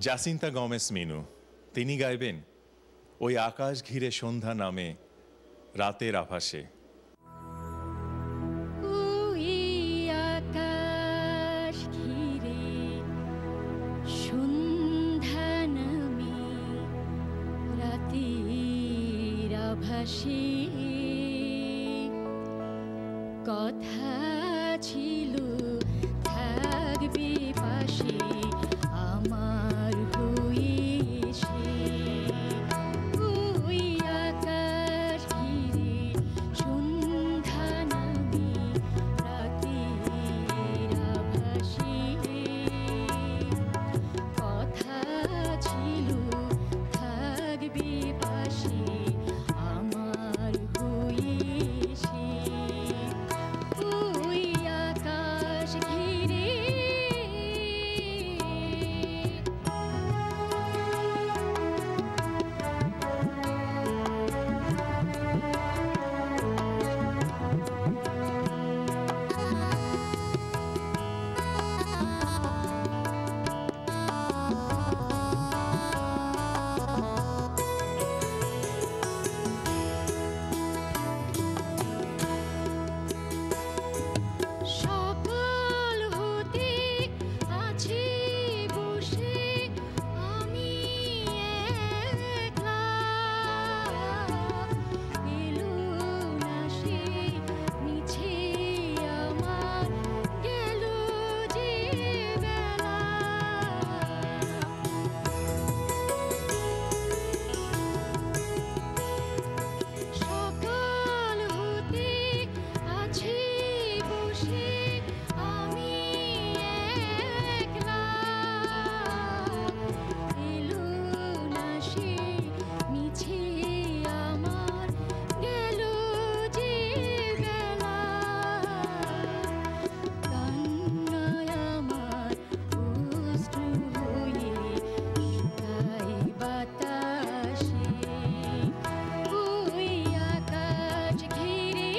জাসিন্তা গমেস মিনু, তিনি গাইবেন ওই আকাশ ঘিরে সন্ধ্যা নামে রাতের আভাসে। কথা ছিল থাকবে পাশে আমার হয়ে সে, ওই আকাশ ঘিরে সন্ধ্যা নামে রাতের আভাসে, কথা ছিল থাকবে পাশে আমার হয়ে সে, ওই আকাশ ঘিরে। সকাল হতে আছি বসে আমি একলা, এলো না সে মিছে আমার গেল যে বেলা, সকাল হতে আছি বসে আমি একলা, এলো না সে মিছে আমার গেল যে বেলা, কান্নায় আমার অশ্রু হয়ে শুকায় বাতাসে, ওই আকাশ ঘিরে।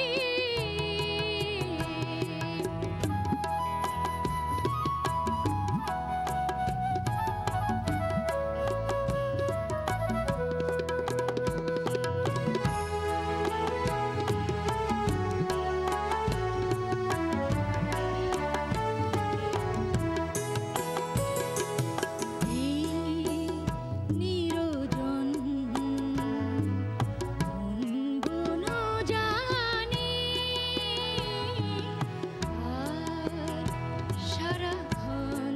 এই নিরজন গুণ জানি আর সারাক্ষণ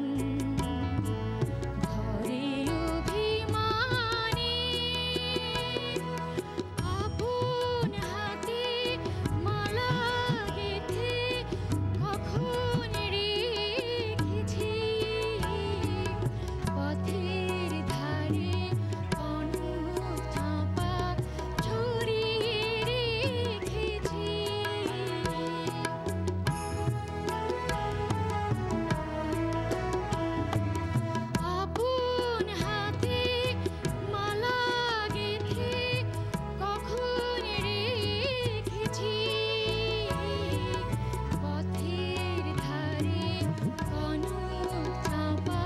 ঘরে অভিমানী, আপন হাতে মালা গেঁথে কখন রেখেছি, পথের ধারে কনক চাঁপা ছড়িয়ে রেখেছি, আপন হাতে মালা গেঁথে কখন রেখেছি, পথের ধারে কনক চাঁপা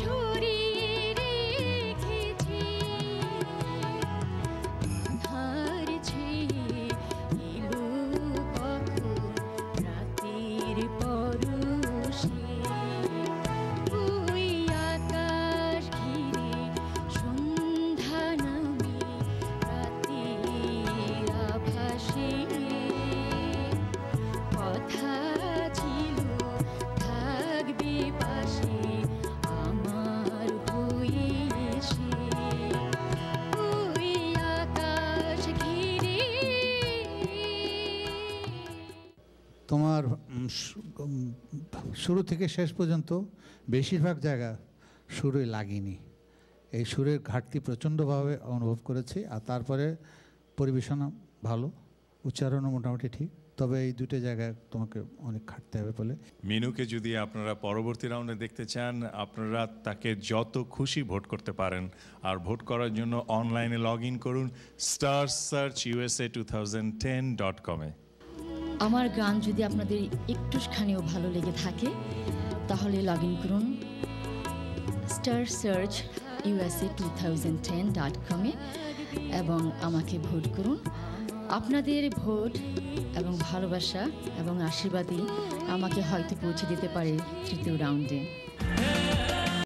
ছড়িয়ে রেখেছি, ধার ছেয়ে এলো কখন রাতের পরশে, ওই আকাশ ঘিরে সন্ধ্যা নামে রাতের আভাসে, কথা ছিল থাকবে পাশে আমার হয়ে সে, ওই আকাশ ঘিরে। তোমার শুরু থেকে শেষ পর্যন্ত বেশিরভাগ জায়গা সুরে লাগেনি, এই সুরের ঘাটতি প্রচণ্ডভাবে অনুভব করেছি। আর তারপরে পরিবেশনা ভালো, উচ্চারণও মোটামুটি ঠিক, তবে এই দুটো জায়গায় তোমাকে অনেক খাটতে হবে বলে। মিনুকে যদি আপনারা পরবর্তী রাউন্ডে দেখতে চান, আপনারা তাকে যত খুশি ভোট করতে পারেন। আর ভোট করার জন্য অনলাইনে লগ ইন করুন starsearchusa2010.com-এ। আমার গান যদি আপনাদের একটুখানিও ভালো লেগে থাকে তাহলে লগ ইন করুন টুইটার সার্চ USA2010.com-এ এবং আমাকে ভোট করুন। আপনাদের ভোট এবং ভালোবাসা এবং আশীর্বাদই আমাকে হয়তো পৌঁছে দিতে পারে তৃতীয় রাউন্ডে।